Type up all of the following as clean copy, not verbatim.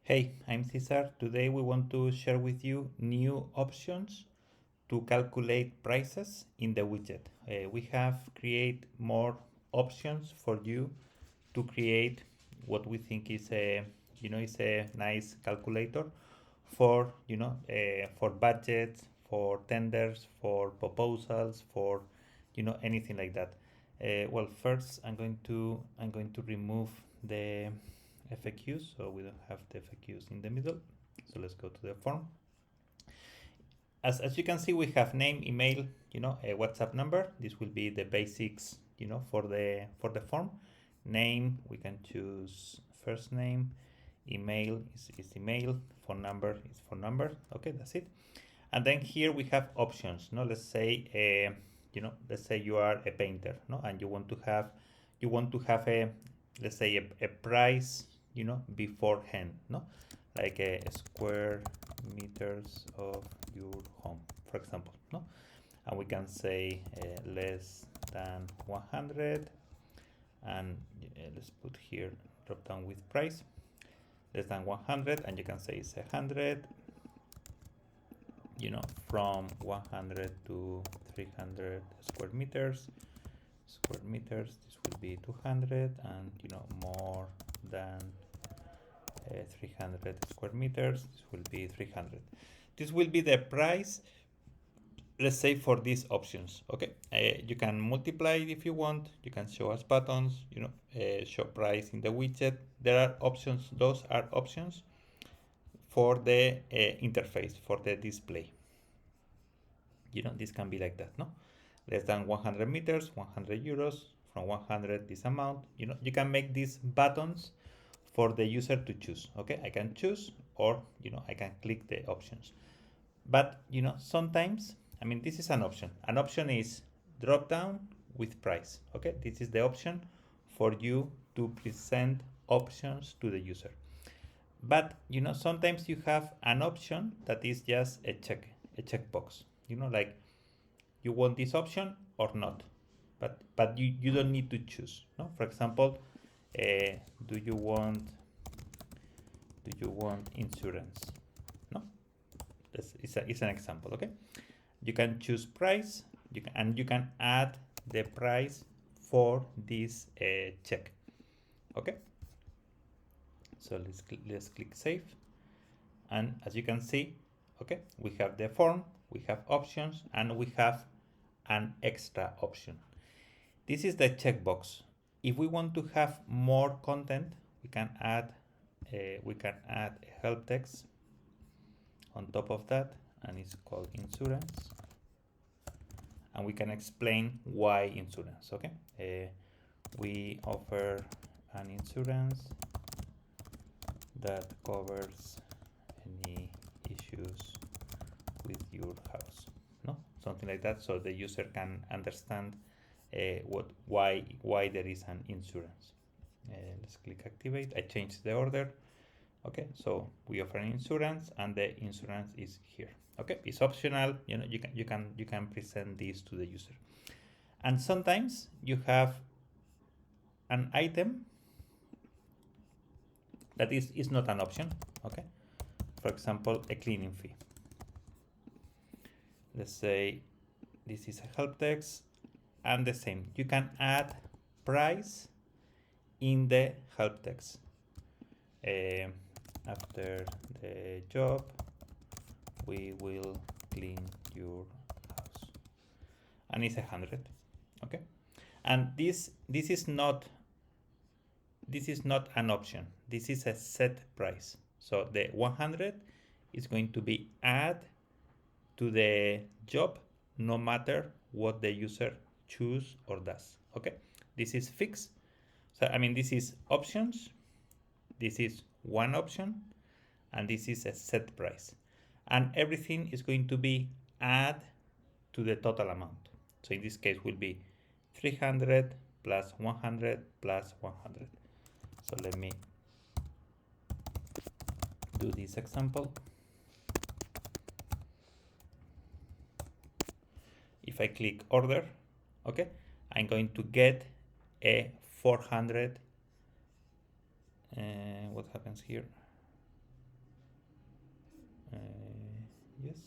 Hey, I'm Cesar. Today we want to share with you new options to calculate prices in the widget. We have create more options for you to create what we think is a nice calculator for for budgets, for tenders, for proposals, for anything like that. Well, first I'm going to remove the FAQs, so we don't have the FAQs in the middle. So let's go to the form. As you can see, we have name, email, a WhatsApp number. This will be the basics, for the form. Name, we can choose first name. Email is email. Phone number is phone number. Okay, that's it. And then here we have options. No, let's say let's say you are a painter, no, and you want to have a, let's say, a price, beforehand, no, like a square meters of your home, for example, no, and we can say less than 100, and let's put here drop down with price less than 100, and you can say it's 100, from 100 to 300 square meters. This will be 200, and more than 300 square meters, this will be 300. This will be the price, let's say, for these options. Okay, you can multiply it if you want. You can show as buttons, show price in the widget. There are options. Those are options for the interface, for the display. This can be like that, no? Less than 100 meters, 100 euros, from 100 this amount. You can make these buttons for the user to choose. Okay, I can choose, or I can click the options. But sometimes, I mean, this is an option. An option is drop down with price. Okay, this is the option for you to present options to the user. But sometimes you have an option that is just a checkbox. Like you want this option or not, but you don't need to choose. No, for example, do you want insurance? No, it's an example. Okay, you can choose price. You can add the price for this check. Okay, so let's click save, and as you can see, okay, we have the form, we have options, and we have an extra option. This is the checkbox. If we want to have more content, we can add a help text on top of that, and it's called insurance, and we can explain why insurance. Okay, we offer an insurance that covers any issues with your house, no, something like that, so the user can understand why there is an insurance. Let's click activate. I changed the order. Okay, so we offer an insurance, and the insurance is here. Okay, it's optional. You can present this to the user. And sometimes you have an item that is not an option. Okay, for example, a cleaning fee. Let's say this is a help text, and the same, you can add price in the help text. After the job, we will clean your house, and it's 100. Okay, and this is not an option. This is a set price. So the 100 is going to be added to the job no matter what the user choose or does. Okay, this is fixed. So I mean, this is options, this is one option, and this is a set price, and everything is going to be added to the total amount. So in this case will be 300 plus 100 plus 100. So let me do this example. If I click order, okay, I'm going to get a 400. What happens here? Yes.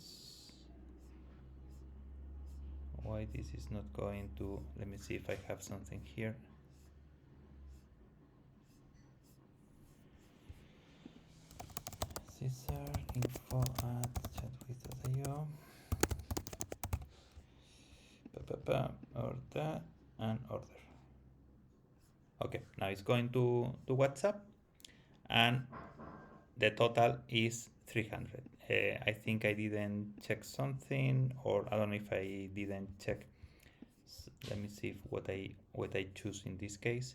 Why this is not going to, let me see if I have something here. Cesar info at chatwith.io. Order and order. Okay, now it's going to WhatsApp and the total is 300. I think I didn't check something, or I don't know if I didn't check. Let me see if what I choose in this case.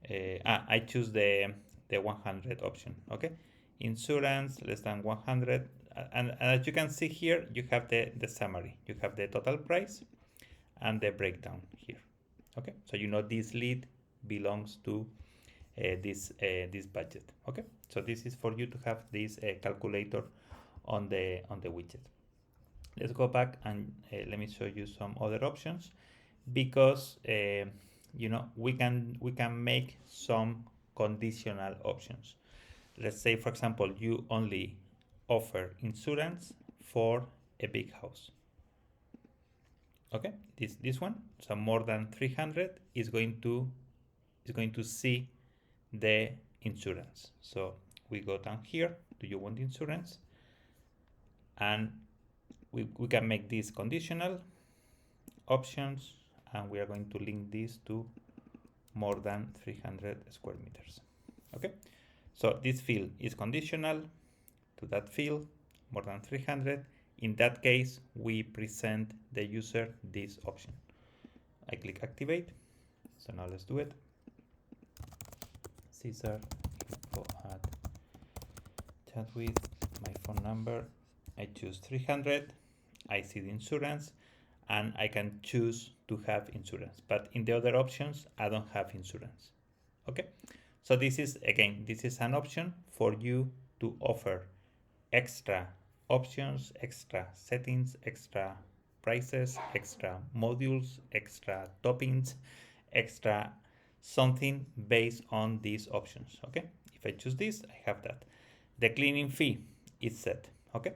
I choose the 100 option. Okay, insurance less than 100, and as you can see here, you have the summary. You have the total price and the breakdown here. Okay, so you know this lead belongs to this budget. Okay, so this is for you to have this calculator on the widget. Let's go back and let me show you some other options, because you know, we can make some conditional options. Let's say, for example, you only offer insurance for a big house. Okay, this one, so more than 300 is going to see the insurance. So we go down here, do you want insurance? And we can make this conditional options, and we are going to link this to more than 300 square meters. Okay, so this field is conditional to that field, more than 300. In that case, we present the user this option. I click activate. So now let's do it. Cesar info at chat with my phone number. I choose 300. I see the insurance, and I can choose to have insurance. But in the other options, I don't have insurance. Okay, so this is, again, this is an option for you to offer extra options, extra settings, extra prices, extra modules, extra toppings, extra something based on these options. Okay, if I choose this, I have that. The cleaning fee is set. Okay,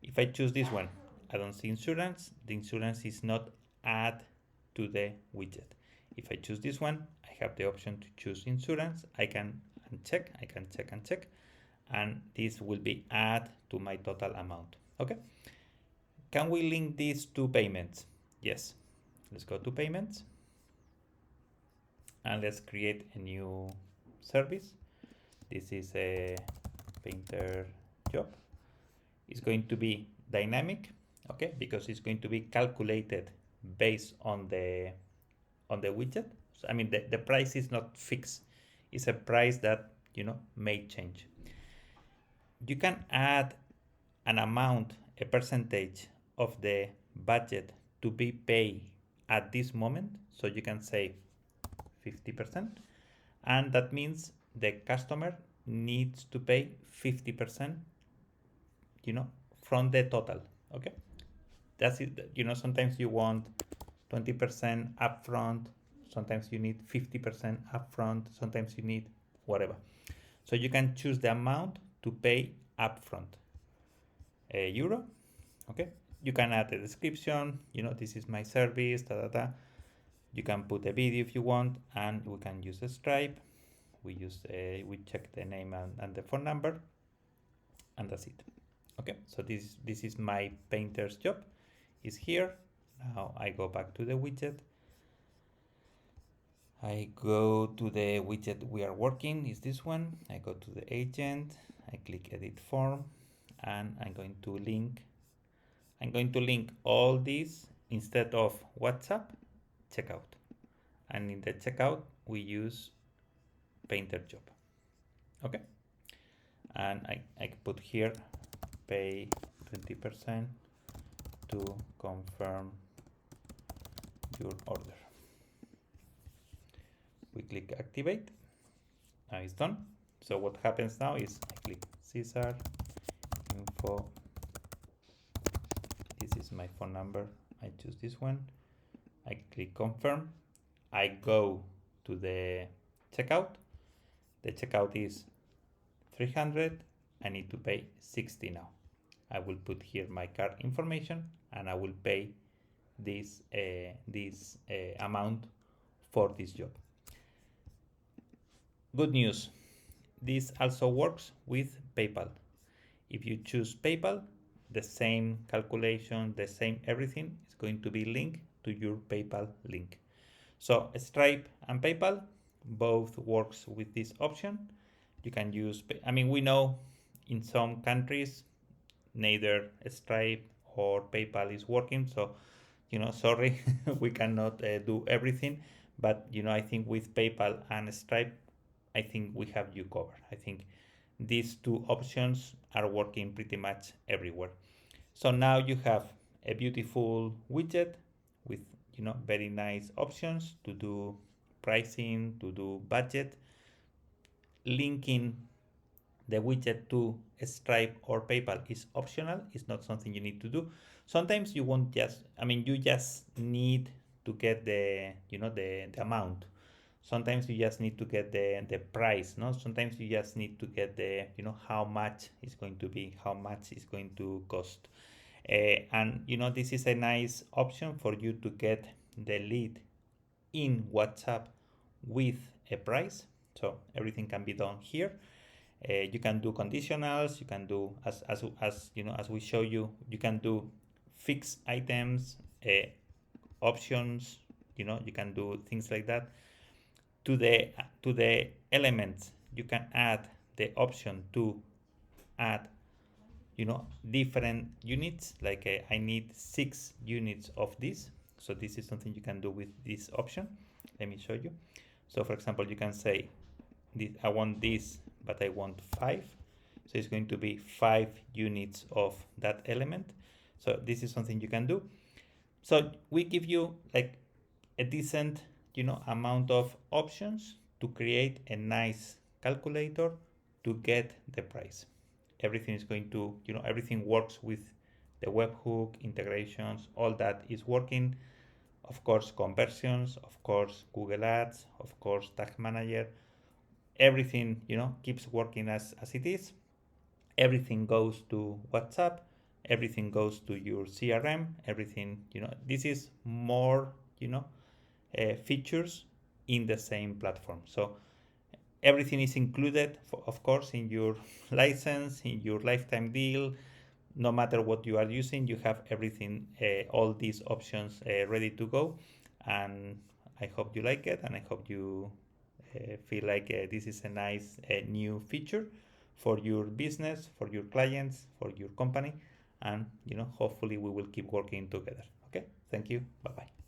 if I choose this one, I don't see insurance. The insurance is not add to the widget. If I choose this one, I have the option to choose insurance. I can uncheck, and this will be add to my total amount. Okay, can we link these to payments? Yes, let's go to payments, and let's create a new service. This is a painter job. It's going to be dynamic, okay, because it's going to be calculated based on the widget. So, I mean, the price is not fixed. It's a price that, you know, may change. You can add an amount, a percentage of the budget to be paid at this moment. So you can say 50%, and that means the customer needs to pay 50%, you know, from the total. Okay, that's it. You know, sometimes you want 20% upfront, sometimes you need 50% upfront, sometimes you need whatever. So you can choose the amount to pay upfront. Euro. Okay, you can add a description, you know, this is my service, You can put a video if you want, and we can use a Stripe. We check the name and the phone number, and that's it. Okay, so this is my painter's job. Is here. Now I go back to the widget. I go to the widget we are working, is this one. I go to the agent, I click edit form, and I'm going to link all these, instead of WhatsApp, checkout. And in the checkout, we use painter job. Okay. And I put here, pay 20% to confirm your order. We click activate. Now it's done. So what happens now is I click Cesar info. This is my phone number. I choose this one. I click confirm. I go to the checkout. The checkout is 300. I need to pay 60 now. I will put here my card information and I will pay this amount for this job. Good news, this also works with PayPal. If you choose PayPal, the same calculation, the same everything is going to be linked to your PayPal link. So Stripe and PayPal both works with this option. You can use, I mean, we know in some countries neither Stripe or PayPal is working, so sorry, we cannot do everything, but I think with PayPal and Stripe, I think we have you covered. I think these two options are working pretty much everywhere. So now you have a beautiful widget with very nice options to do pricing, to do budget. Linking the widget to Stripe or PayPal is optional. It's not something you need to do. Sometimes you won't you just need to get the amount. Sometimes you just need to get the price. No, sometimes you just need to get the how much it's going to be, how much it's going to cost. And this is a nice option for you to get the lead in WhatsApp with a price. So everything can be done here. You can do conditionals. You can do as we show you. You can do fixed items, options. You can do things like that. To the elements, you can add the option to add different units, like I need 6 units of this. So this is something you can do with this option. Let me show you. So for example, you can say I want this, but I want 5. So it's going to be 5 units of that element. So this is something you can do. So we give you like a decent amount of options to create a nice calculator to get the price. Everything is going to, everything works with the webhook, integrations, all that is working. Of course, conversions, of course, Google Ads, of course, Tag Manager. Everything, keeps working as it is. Everything goes to WhatsApp. Everything goes to your CRM. Everything, this is more, features in the same platform. So everything is included, of course, in your license, in your lifetime deal. No matter what you are using, you have everything, all these options ready to go. And I hope you like it, and I hope you feel like this is a nice new feature for your business, for your clients, for your company. And hopefully we will keep working together. Okay, thank you. Bye-bye.